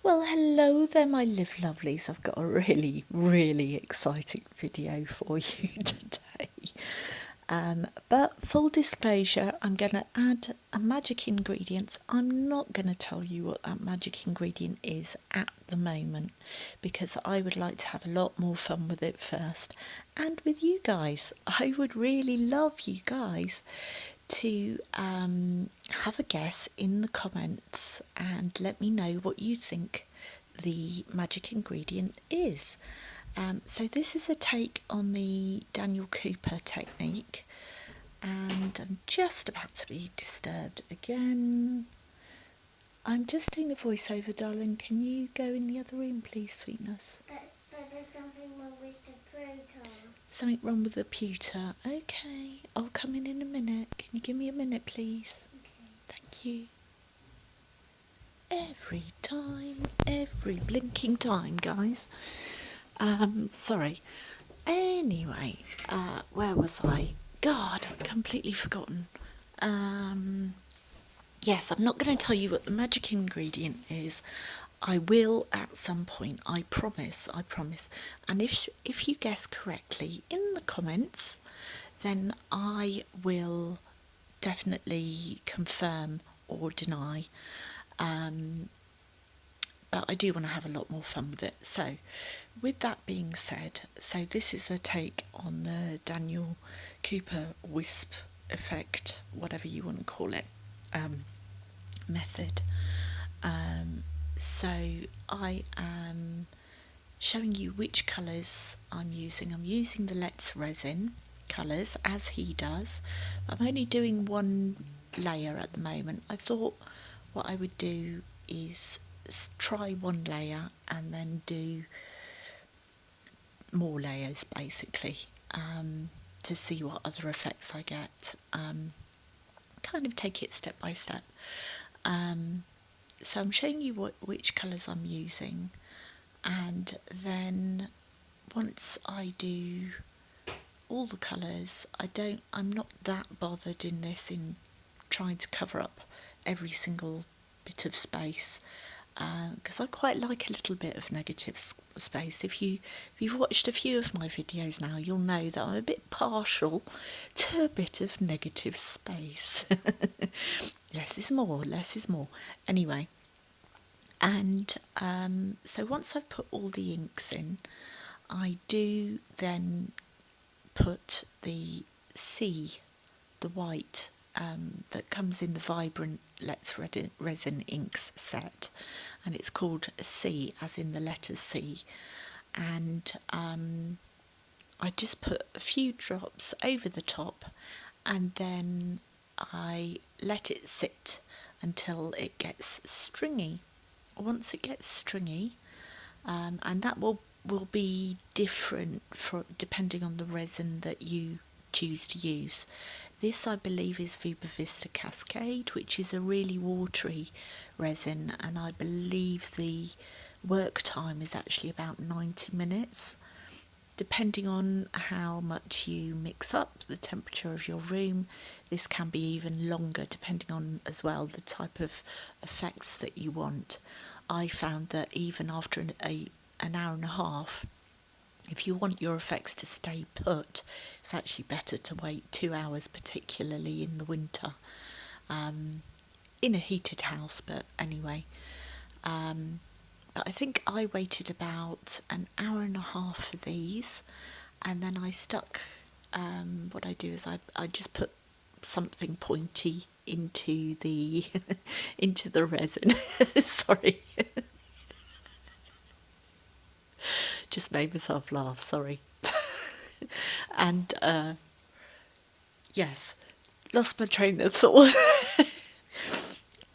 Well, hello there, my lovelies. I've got a really exciting video for you today. But full disclosure, I'm going to add a magic ingredient. I'm not going to tell you what that magic ingredient is at the moment because I would like to have a lot more fun with it first and with you guys. I would really love you guys to have a guess in the comments and let me know what you think the magic ingredient is. So this is a take on the Daniel Cooper technique, and I'm just about to be disturbed again. I'm just doing the voiceover, darling. Can you go in the other room, please, sweetness? But there's something wrong with the printer. Something wrong with the pewter. Okay, I'll come in a minute. Can you give me a minute, please? Okay. Thank you. Every blinking time, guys. Sorry. Anyway, where was I? God, I've completely forgotten. Yes, I'm not going to tell you what the magic ingredient is. I will at some point, I promise. And if you guess correctly in the comments, then I will definitely confirm or deny. But I do want to have a lot more fun with it. So, with that being said, so this is a take on the Daniel Cooper Whisp Effect, whatever you want to call it, method. So I am showing you which colours I'm using. I'm using the Let's Resin colours as he does. I'm only doing one layer at the moment. I thought what I would do is try one layer and then do more layers basically, to see what other effects I get. Kind of take it step by step. So I'm showing you which colours I'm using, and then once I do all the colours, I'm not that bothered in this in trying to cover up every single bit of space, because I quite like a little bit of negative space. If you've watched a few of my videos now, you'll know that I'm a bit partial to a bit of negative space. Less is more. Anyway, and so once I've put all the inks in, I do then put the C, the white, that comes in the Vibrant Let's Resin Inks set, and it's called C as in the letter C, and I just put a few drops over the top and then I let it sit until it gets stringy. Once it gets stringy, and that will be different depending on the resin that you choose to use. This I believe is Viva Vista Cascade, which is a really watery resin, and I believe the work time is actually about 90 minutes. Depending on how much you mix up, the temperature of your room, this can be even longer depending on as well the type of effects that you want. I found that even after an hour and a half, if you want your effects to stay put, it's actually better to wait 2 hours, particularly in the winter, in a heated house. But anyway, I think I waited about an hour and a half for these, and then I stuck, what I do is I just put something pointy into the into the resin. Sorry. Just made myself laugh, sorry. And yes, lost my train of thought.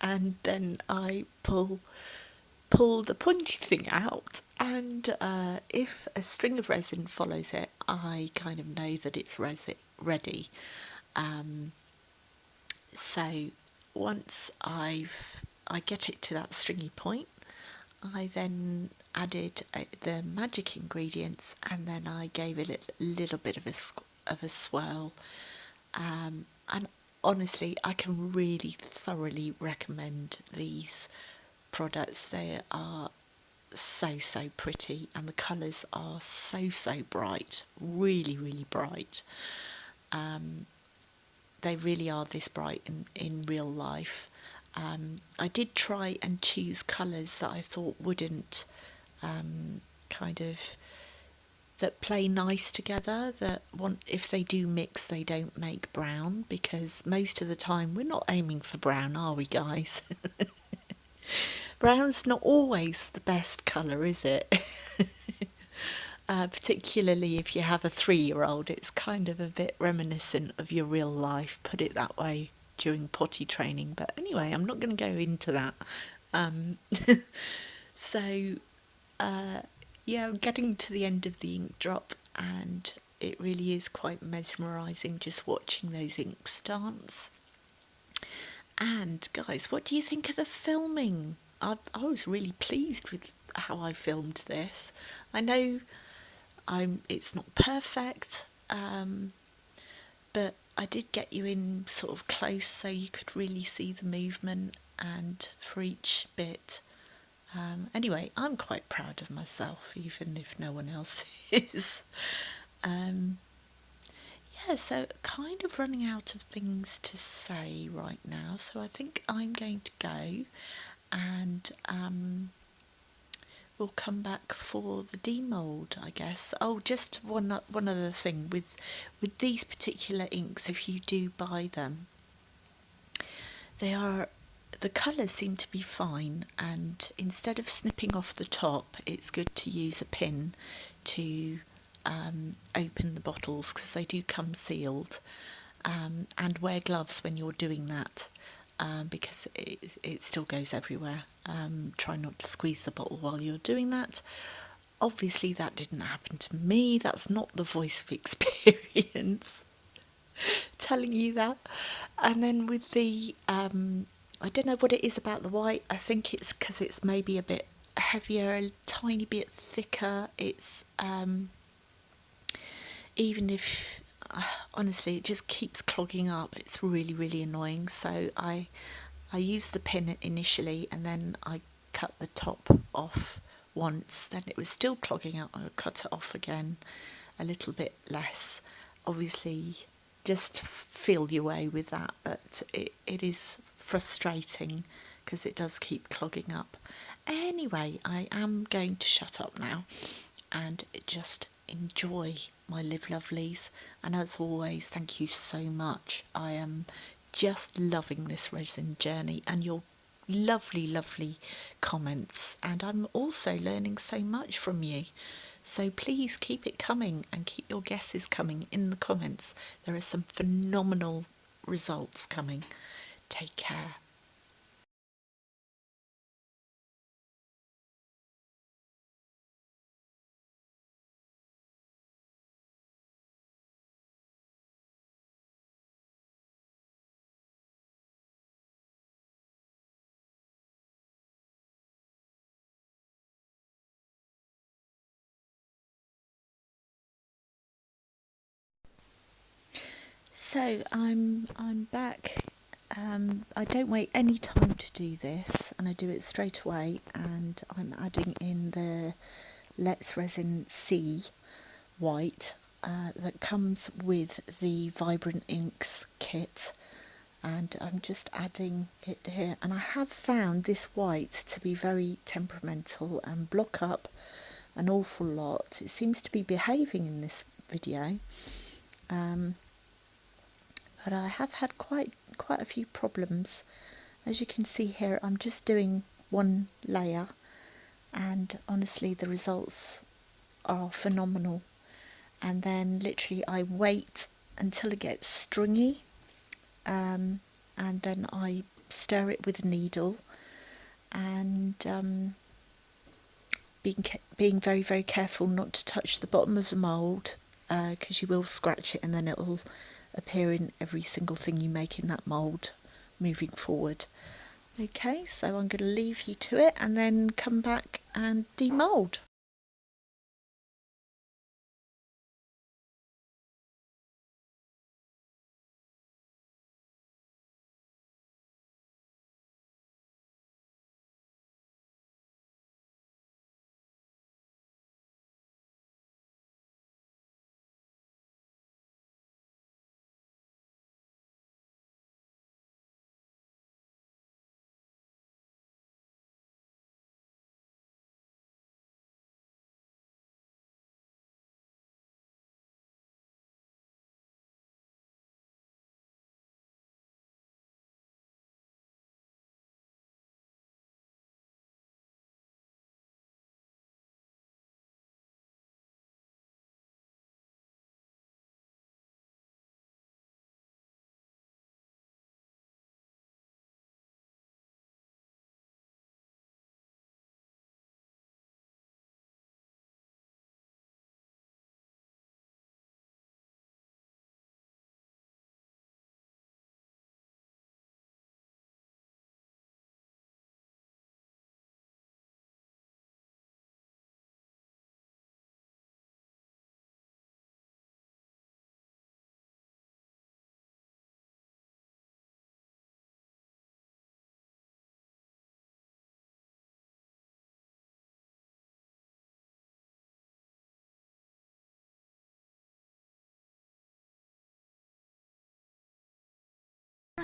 And then I pull the pointy thing out, and if a string of resin follows it, I kind of know that it's ready. So once I get it to that stringy point, I then added the magic ingredients, and then I gave it a little bit of a swirl, and honestly I can really thoroughly recommend these products. They are so pretty, and the colours are so bright, really bright. They really are this bright in real life. I did try and choose colours that I thought wouldn't kind of that play nice together, that if they do mix they don't make brown, because most of the time we're not aiming for brown, are we, guys? Brown's not always the best colour, is it? Particularly if you have a 3-year-old, it's kind of a bit reminiscent of your real life, put it that way, during potty training. But anyway, I'm not going to go into that. So, yeah, I'm getting to the end of the ink drop, and it really is quite mesmerising just watching those inks dance. And guys, what do you think of the filming? I was really pleased with how I filmed this. I know it's not perfect, but I did get you in sort of close so you could really see the movement and for each bit. Anyway, I'm quite proud of myself, even if no one else is. Yeah, so kind of running out of things to say right now, so I think I'm going to go, and we'll come back for the demold, I guess. Oh, just one other thing with these particular inks, if you do buy them, the colours seem to be fine, and instead of snipping off the top, it's good to use a pin to open the bottles, because they do come sealed, and wear gloves when you're doing that, because it still goes everywhere. Try not to squeeze the bottle while you're doing that. Obviously that didn't happen to me, that's not the voice of experience telling you that. And then with the I don't know what it is about the white. I think it's because it's maybe a bit heavier, a tiny bit thicker. It's even if honestly it just keeps clogging up, it's really annoying. So I used the pin initially, and then I cut the top off once, then it was still clogging up, I cut it off again, a little bit less. Obviously just feel your way with that, but it is frustrating because it does keep clogging up. Anyway, I am going to shut up now and just enjoy my Live Lovelies, and as always, thank you so much. I am just loving this resin journey and your lovely comments, and I'm also learning so much from you. So please keep it coming and keep your guesses coming in the comments. There are some phenomenal results coming. Take care. So I'm back. I don't wait any time to do this, and I do it straight away, and I'm adding in the Let's Resin C white that comes with the Vibrant Inks kit, and I'm just adding it here. And I have found this white to be very temperamental and block up an awful lot. It seems to be behaving in this video, but I have had quite a few problems. As you can see here, I'm just doing one layer, and honestly the results are phenomenal. And then literally I wait until it gets stringy, and then I stir it with a needle, and being very careful not to touch the bottom of the mould, because you will scratch it, and then it will appear in every single thing you make in that mould moving forward. Okay, so I'm going to leave you to it and then come back and demould.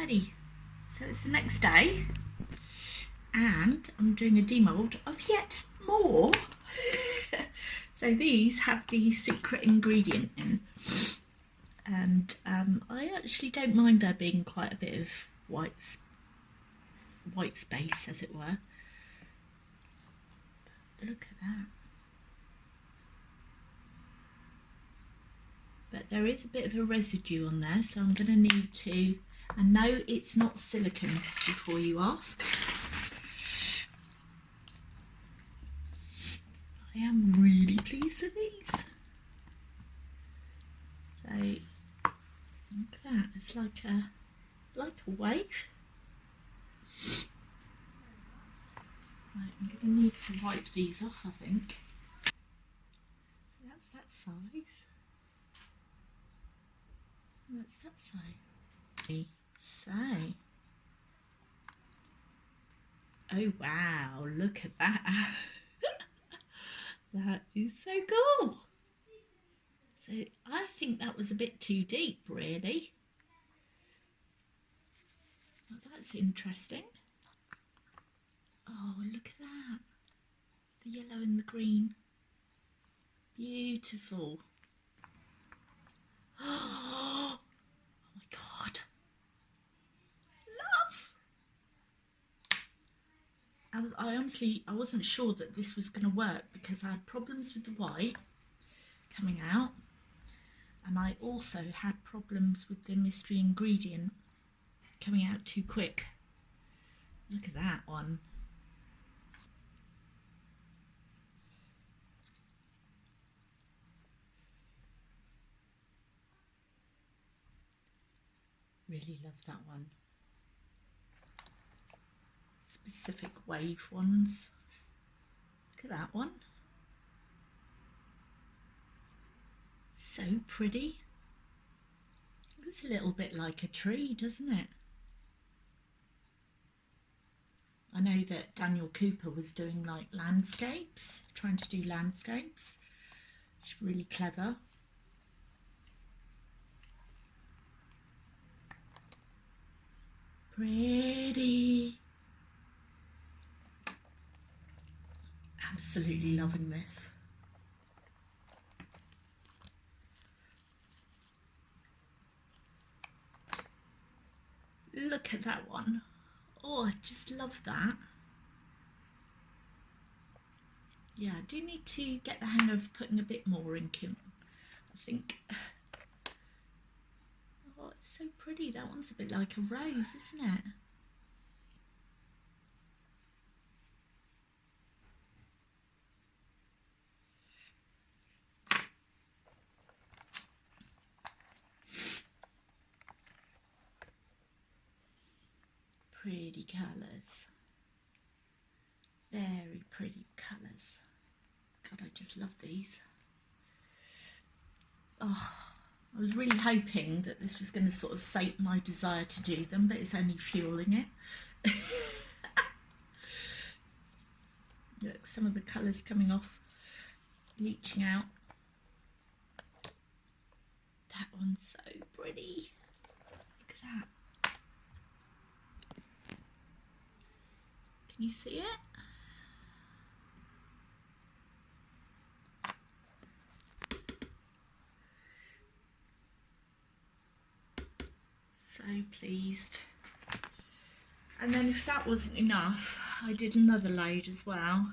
ready. So it's the next day and I'm doing a demold of yet more. So these have the secret ingredient in, and I actually don't mind there being quite a bit of white space, as it were. But look at that. But there is a bit of a residue on there, so I'm going to need to, and no, it's not silicone, before you ask. I am really pleased with these. So look at that, it's like a wave. Right, I'm going to need to wipe these off, I think. So that's that size. And that's that size. So, oh wow, look at that. That is so cool. So I think that was a bit too deep, really. Well, that's interesting. Oh, look at that. The yellow and the green. Beautiful. Oh my God. Love. I wasn't sure that this was going to work because I had problems with the white coming out, and I also had problems with the mystery ingredient coming out too quick. Look at that one. Really love that one. Specific wave ones. Look at that one. So pretty. Looks a little bit like a tree, doesn't it? I know that Daniel Cooper was doing like landscapes, trying to do landscapes. It's really clever. Pretty. Absolutely loving this. Look at that one. Oh, I just love that. Yeah, I do need to get the hang of putting a bit more ink in, I think. Oh, it's so pretty. That one's a bit like a rose, isn't it? Pretty colours. Very pretty colours. God, I just love these. Oh, I was really hoping that this was going to sort of sate my desire to do them, but it's only fueling it. Look, some of the colours coming off, leaching out. That one's so pretty. Look at that. Can you see it? So pleased. And then if that wasn't enough, I did another load as well.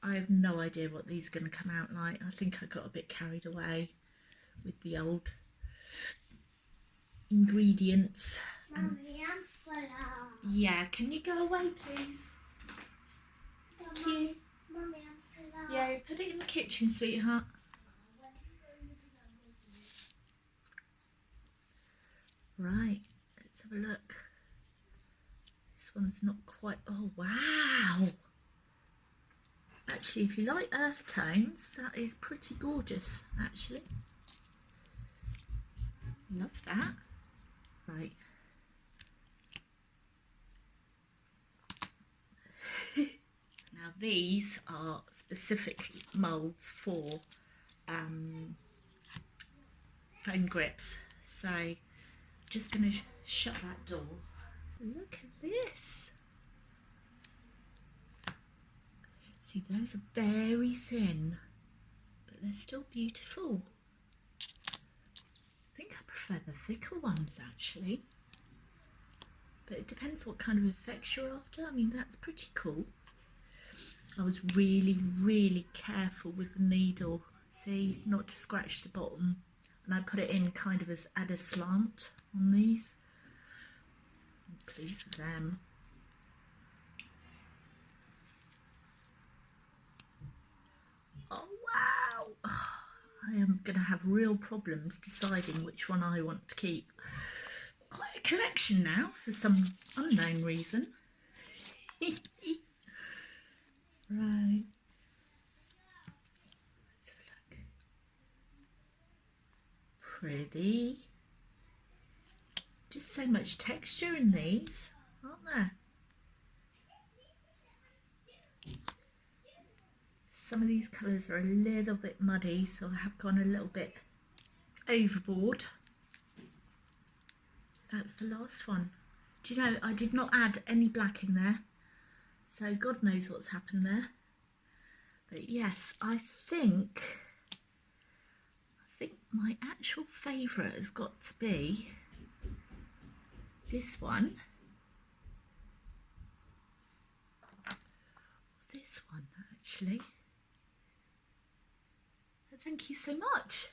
I have no idea what these are going to come out like. I think I got a bit carried away with the old ingredients. Mummy, I'm full of. Yeah, can you go away, please? Thank you. Mummy, I'm full of. Yeah, put it in the kitchen, sweetheart. Right, let's have a look. This one's not quite, oh wow. Actually, if you like earth tones, that is pretty gorgeous, actually. Love that. Right. Now these are specifically moulds for phone grips. So just going to shut that door. Look at this. See, those are very thin, but they're still beautiful. I think I prefer the thicker ones actually, but it depends what kind of effects you're after. I mean, that's pretty cool. I was really careful with the needle, see, not to scratch the bottom, and I put it in kind of as at a slant on these. I'm pleased with them. Oh wow! I am going to have real problems deciding which one I want to keep. Quite a collection now for some unknown reason. Right. Let's have a look. Pretty. Just so much texture in these, aren't there? Some of these colours are a little bit muddy, so I have gone a little bit overboard. That's the last one. Do you know, I did not add any black in there, so God knows what's happened there. But yes, I think my actual favourite has got to be this one. This one actually. Thank you so much.